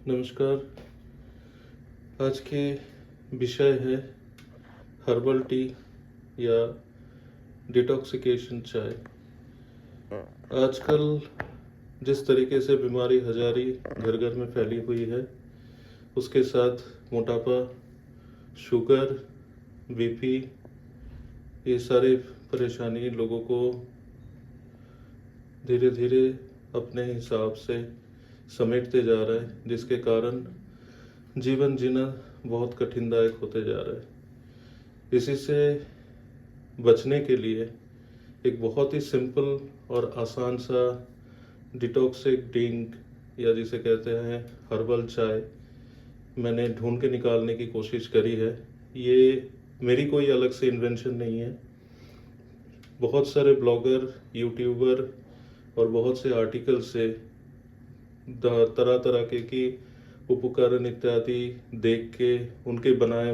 नमस्कार। आज के विषय है हर्बल टी या डिटॉक्सिकेशन चाय। आजकल जिस तरीके से बीमारी हजारी घर घर में फैली हुई है, उसके साथ मोटापा, शुगर, बीपी, ये सारी परेशानी लोगों को धीरे धीरे अपने हिसाब से समेटते जा रहा है, जिसके कारण जीवन जीना बहुत कठिनदायक होते जा रहा है। इसी से बचने के लिए एक बहुत ही सिंपल और आसान सा डिटॉक्सिक ड्रिंक या जिसे कहते हैं हर्बल चाय मैंने ढूंढ के निकालने की कोशिश करी है। ये मेरी कोई अलग से इन्वेंशन नहीं है। बहुत सारे ब्लॉगर, यूट्यूबर और बहुत से आर्टिकल से तरह तरह के की उपकरण इत्यादि देख के उनके बताए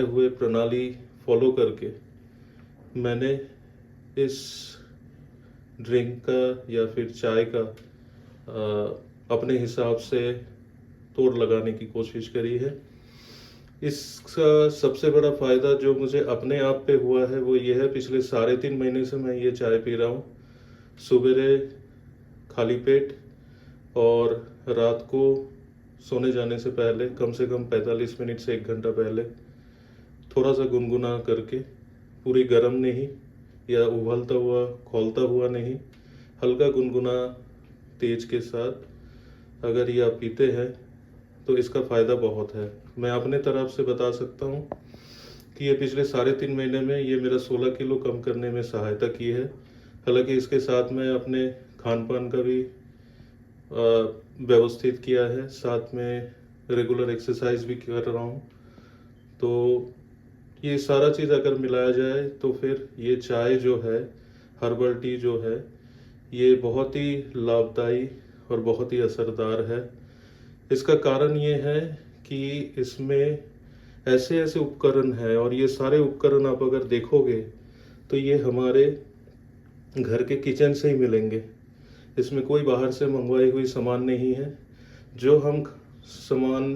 हुए प्रणाली फॉलो करके मैंने इस ड्रिंक का या फिर चाय का अपने हिसाब से तोड़ लगाने की कोशिश करी है। इसका सबसे बड़ा फ़ायदा जो मुझे अपने आप पे हुआ है वो ये है, पिछले 3.5 महीने से मैं ये चाय पी रहा हूँ। सवेरे खाली पेट और रात को सोने जाने से पहले कम से कम 45 मिनट से 1 घंटा पहले थोड़ा सा गुनगुना करके, पूरी गर्म नहीं या उबलता हुआ खौलता हुआ नहीं, हल्का गुनगुना तेज के साथ अगर ये आप पीते हैं तो इसका फ़ायदा बहुत है। मैं अपने तरफ से बता सकता हूँ कि ये पिछले 3.5 महीने में ये मेरा 16 किलो कम करने में सहायता की है। हालांकि इसके साथ मैं अपने खान पान का भी व्यवस्थित किया है, साथ में रेगुलर एक्सरसाइज भी कर रहा हूँ। तो ये सारा चीज़ अगर मिलाया जाए तो फिर ये चाय जो है, हर्बल टी जो है, ये बहुत ही लाभदायी और बहुत ही असरदार है। इसका कारण ये है कि इसमें ऐसे ऐसे उपकरण हैं और ये सारे उपकरण आप अगर देखोगे तो ये हमारे घर के किचन से ही मिलेंगे। इसमें कोई बाहर से मंगवाई हुई सामान नहीं है। जो हम सामान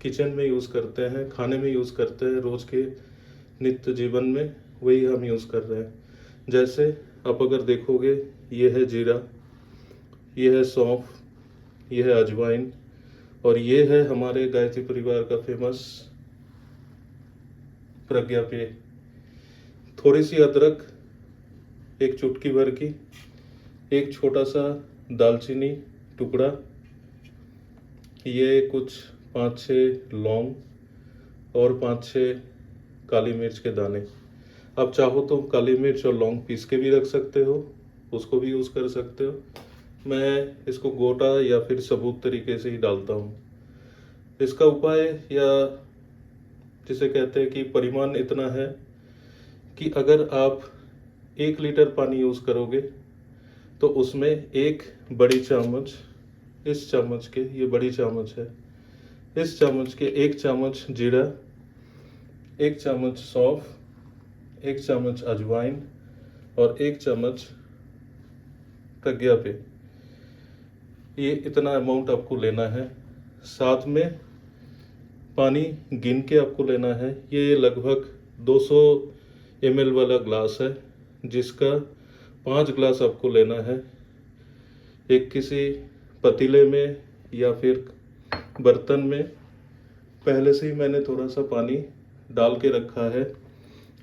किचन में यूज़ करते हैं, खाने में यूज़ करते हैं, रोज़ के नित्य जीवन में वही हम यूज़ कर रहे हैं। जैसे आप अगर देखोगे, ये है जीरा, ये है सौंफ, ये है अजवाइन और ये है हमारे गायत्री परिवार का फेमस प्रज्ञा पेय। थोड़ी सी अदरक, एक चुटकी भर की, एक छोटा सा दालचीनी टुकड़ा, ये कुछ 5-6 लौंग और 5-6 काली मिर्च के दाने। आप चाहो तो काली मिर्च और लौंग पीस के भी रख सकते हो, उसको भी यूज़ कर सकते हो। मैं इसको गोटा या फिर सबूत तरीके से ही डालता हूँ। इसका उपाय या जिसे कहते हैं कि परिमाण इतना है कि अगर आप 1 लीटर पानी यूज़ करोगे तो उसमें एक बड़ी चम्मच, इस चम्मच के, ये बड़ी चम्मच है, इस चम्मच के 1 चम्मच जीरा, 1 चम्मच सौंफ, 1 चम्मच अजवाइन और 1 चम्मच प्रज्ञा पे, ये इतना अमाउंट आपको लेना है। साथ में पानी गिन के आपको लेना है। ये लगभग 200 ml वाला ग्लास है, जिसका 5 ग्लास आपको लेना है। एक किसी पतीले में या फिर बर्तन में पहले से ही मैंने थोड़ा सा पानी डाल के रखा है।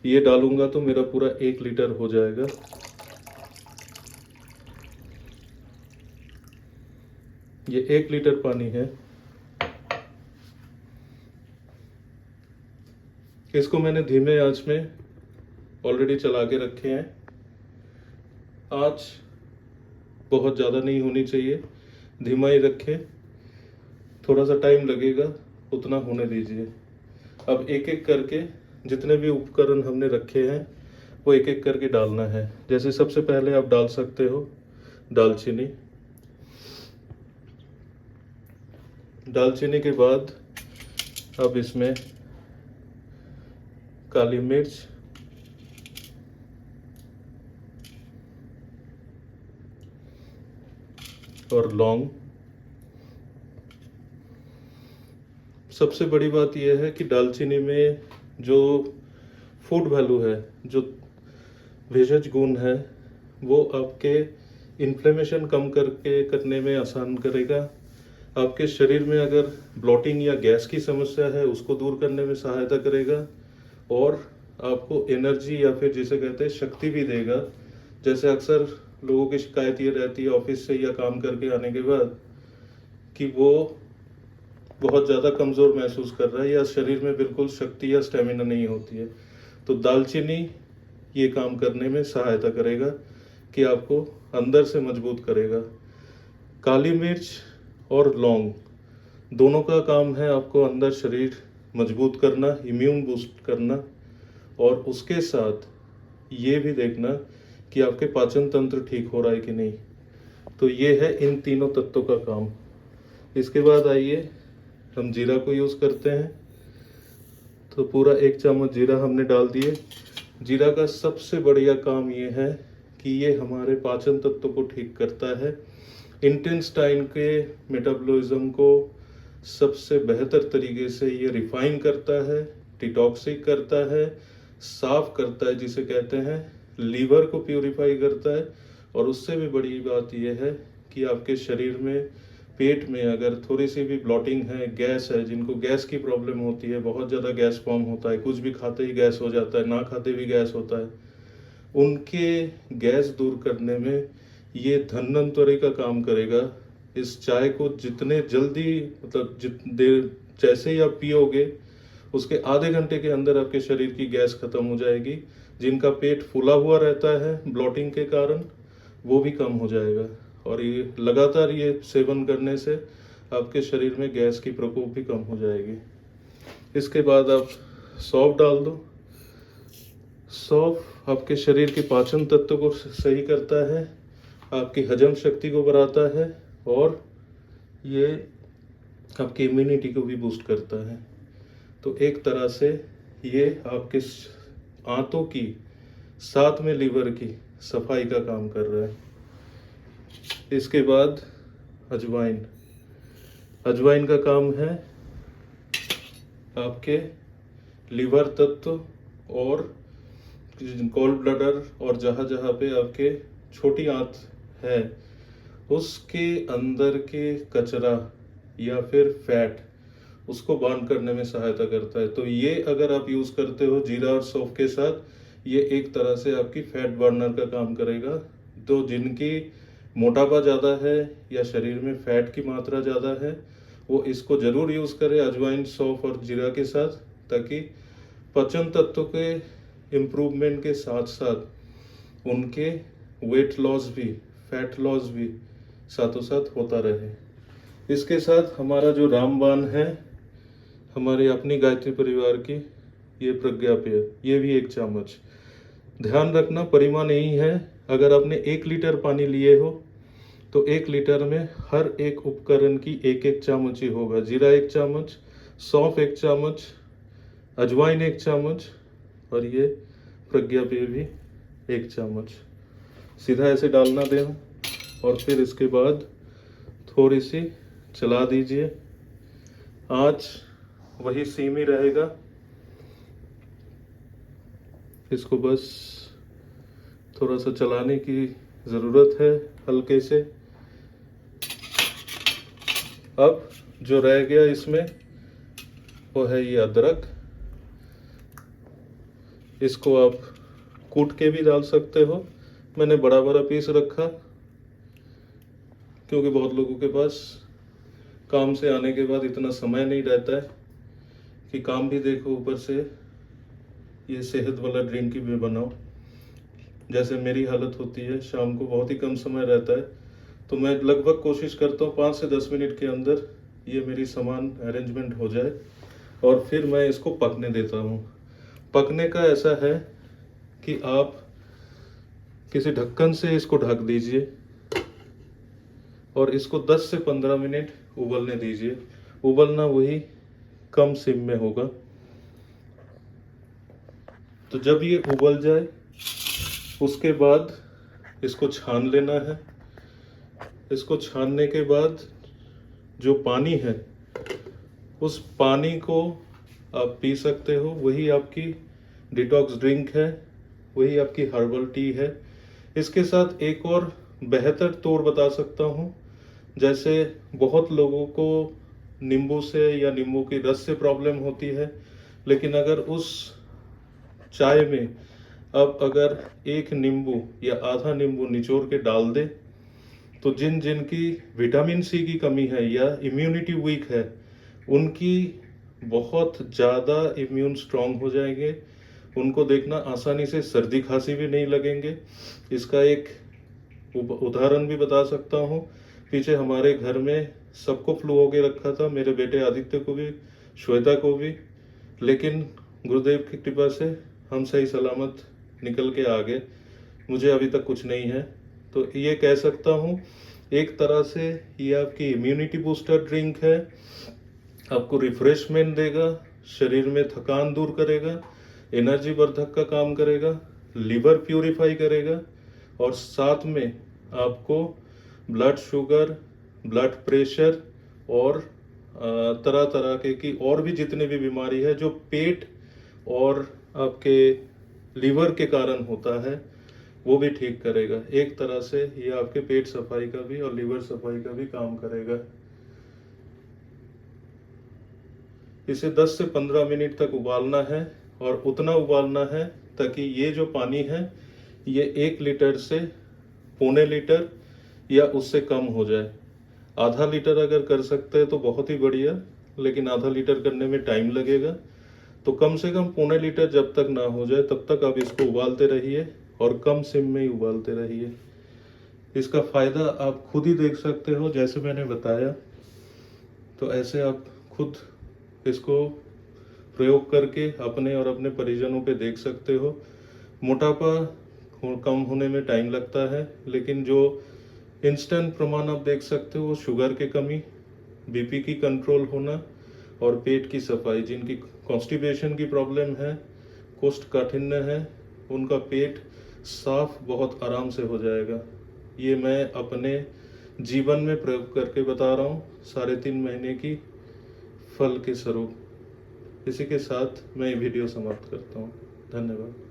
ये डालूंगा तो मेरा पूरा 1 लीटर हो जाएगा। ये 1 लीटर पानी है। इसको मैंने धीमे आंच में ऑलरेडी चला के रखे हैं। आंच बहुत ज़्यादा नहीं होनी चाहिए, धीमा ही रखें। थोड़ा सा टाइम लगेगा, उतना होने दीजिए। अब एक एक करके जितने भी उपकरण हमने रखे हैं वो एक एक करके डालना है। जैसे सबसे पहले आप डाल सकते हो दालचीनी। दालचीनी के बाद अब इसमें काली मिर्च, और लौंग, सबसे बड़ी बात यह है कि दालचीनी में जो फूड वैल्यू है, जो भेषज गुण है, वो आपके इन्फ्लेमेशन कम करने में आसान करेगा। आपके शरीर में अगर ब्लॉटिंग या गैस की समस्या है उसको दूर करने में सहायता करेगा और आपको एनर्जी या फिर जिसे कहते हैं शक्ति भी देगा। जैसे अक्सर लोगों की शिकायत ये रहती है ऑफिस से या काम करके आने के बाद कि वो बहुत ज़्यादा कमज़ोर महसूस कर रहा है या शरीर में बिल्कुल शक्ति या स्टेमिना नहीं होती है। तो दालचीनी ये काम करने में सहायता करेगा कि आपको अंदर से मजबूत करेगा। काली मिर्च और लौंग दोनों का काम है आपको अंदर शरीर मजबूत करना, इम्यून बूस्ट करना और उसके साथ ये भी देखना कि आपके पाचन तंत्र ठीक हो रहा है कि नहीं। तो ये है इन तीनों तत्वों का काम। इसके बाद आइए हम जीरा को यूज़ करते हैं। तो पूरा 1 चम्मच जीरा हमने डाल दिए। जीरा का सबसे बढ़िया काम ये है कि ये हमारे पाचन तत्व को ठीक करता है, इंटेस्टाइन के मेटाबॉलिज्म को सबसे बेहतर तरीके से ये रिफाइन करता है, डिटॉक्सिक करता है, साफ करता है, जिसे कहते हैं लीवर को प्यूरिफाई करता है। और उससे भी बड़ी बात यह है कि आपके शरीर में पेट में अगर थोड़ी सी भी ब्लॉटिंग है, गैस है, जिनको गैस की प्रॉब्लम होती है, बहुत ज़्यादा गैस फॉर्म होता है, कुछ भी खाते ही गैस हो जाता है, ना खाते भी गैस होता है, उनके गैस दूर करने में ये धन्वंतरि का काम करेगा। इस चाय को जितने जल्दी मतलब जितनी देर जैसे ही आप पियोगे उसके आधे घंटे के अंदर आपके शरीर की गैस खत्म हो जाएगी। जिनका पेट फूला हुआ रहता है ब्लॉटिंग के कारण वो भी कम हो जाएगा। और ये लगातार ये सेवन करने से आपके शरीर में गैस की प्रकोप भी कम हो जाएगी। इसके बाद आप सौंफ डाल दो। सौंफ आपके शरीर के पाचन तत्व को सही करता है, आपकी हजम शक्ति को बढ़ाता है और ये आपकी इम्यूनिटी को भी बूस्ट करता है। तो एक तरह से ये आपके आंतों की साथ में लीवर की सफाई का काम कर रहा है। इसके बाद अजवाइन। अजवाइन का काम है आपके लीवर तत्व और गॉल ब्लैडर और जहाँ जहाँ पे आपके छोटी आंत है उसके अंदर के कचरा या फिर फैट उसको बर्न करने में सहायता करता है। तो ये अगर आप यूज़ करते हो जीरा और सौंफ के साथ, ये एक तरह से आपकी फैट बर्नर का काम करेगा। तो जिनकी मोटापा ज़्यादा है या शरीर में फैट की मात्रा ज़्यादा है वो इसको ज़रूर यूज़ करें अजवाइन, सौंफ और जीरा के साथ, ताकि पाचन तत्व के इम्प्रूवमेंट के साथ साथ उनके वेट लॉस भी, फैट लॉस भी साथों साथ होता रहे। इसके साथ हमारा जो रामबाण है हमारी अपनी गायत्री परिवार की, ये प्रज्ञा पेय, ये भी 1 चम्मच। ध्यान रखना परिमाण यही है, अगर आपने 1 लीटर पानी लिए हो तो 1 लीटर में हर एक उपकरण की 1-1 चम्मच ही होगा। जीरा 1 चम्मच, सौंफ 1 चम्मच, अजवाइन 1 चम्मच और ये प्रज्ञा पेय भी 1 चम्मच। सीधा ऐसे डालना देना और फिर इसके बाद थोड़ी सी चला दीजिए। आँच वही सेम ही रहेगा। इसको बस थोड़ा सा चलाने की ज़रूरत है हल्के से। अब जो रह गया इसमें वो है ये अदरक। इसको आप कूट के भी डाल सकते हो, मैंने बड़ा बड़ा पीस रखा क्योंकि बहुत लोगों के पास काम से आने के बाद इतना समय नहीं रहता है कि काम भी देखो ऊपर से ये सेहत वाला ड्रिंक भी बनाओ। जैसे मेरी हालत होती है, शाम को बहुत ही कम समय रहता है तो मैं लगभग कोशिश करता हूँ 5 से 10 मिनट के अंदर ये मेरी सामान अरेंजमेंट हो जाए और फिर मैं इसको पकने देता हूँ। पकने का ऐसा है कि आप किसी ढक्कन से इसको ढक दीजिए और इसको 10 से 15 मिनट उबलने दीजिए। उबलना वही कम सिम में होगा। तो जब ये उबल जाए उसके बाद इसको छान लेना है। इसको छानने के बाद जो पानी है उस पानी को आप पी सकते हो, वही आपकी डिटॉक्स ड्रिंक है, वही आपकी हर्बल टी है। इसके साथ एक और बेहतर तौर बता सकता हूँ। जैसे बहुत लोगों को नींबू से या नींबू की रस से प्रॉब्लम होती है, लेकिन अगर उस चाय में अब अगर एक नींबू या आधा नींबू निचोड़ के डाल दे, तो जिन जिन की विटामिन सी की कमी है या इम्यूनिटी वीक है, उनकी बहुत ज़्यादा इम्यून स्ट्रांग हो जाएंगे। उनको देखना आसानी से सर्दी खांसी भी नहीं लगेंगे। इसका एक उदाहरण भी बता सकता हूँ। पीछे हमारे घर में सबको फ्लू हो के रखा था, मेरे बेटे आदित्य को भी, श्वेता को भी, लेकिन गुरुदेव की कृपा से हम सही सलामत निकल के आ गए। मुझे अभी तक कुछ नहीं है। तो ये कह सकता हूँ एक तरह से ये आपकी इम्यूनिटी बूस्टर ड्रिंक है, आपको रिफ्रेशमेंट देगा, शरीर में थकान दूर करेगा, एनर्जी वर्धक का काम करेगा, लिवर प्यूरिफाई करेगा, और साथ में आपको ब्लड शुगर, ब्लड प्रेशर और तरह तरह के की और भी जितने भी बीमारी है जो पेट और आपके लीवर के कारण होता है, वो भी ठीक करेगा। एक तरह से ये आपके पेट सफाई का भी और लीवर सफाई का भी काम करेगा। इसे 10 से 15 मिनट तक उबालना है, और उतना उबालना है ताकि ये जो पानी है ये 1 लीटर से पौने लीटर या उससे कम हो जाए। आधा लीटर अगर कर सकते हैं तो बहुत ही बढ़िया, लेकिन आधा लीटर करने में टाइम लगेगा। तो कम से कम पौने लीटर जब तक ना हो जाए तब तक आप इसको उबालते रहिए, और कम सिम में ही उबालते रहिए। इसका फ़ायदा आप खुद ही देख सकते हो, जैसे मैंने बताया। तो ऐसे आप खुद इसको प्रयोग करके अपने और अपने परिजनों पे देख सकते हो। मोटापा कम होने में टाइम लगता है, लेकिन जो इंस्टेंट प्रमाण आप देख सकते हो, शुगर की कमी, बीपी की कंट्रोल होना और पेट की सफाई। जिनकी कॉन्स्टिपेशन की प्रॉब्लम है, कोष्ठकाठिन्य है, उनका पेट साफ बहुत आराम से हो जाएगा। ये मैं अपने जीवन में प्रयोग करके बता रहा हूँ, 3.5 महीने की फल के स्वरूप। इसी के साथ मैं ये वीडियो समाप्त करता हूँ। धन्यवाद।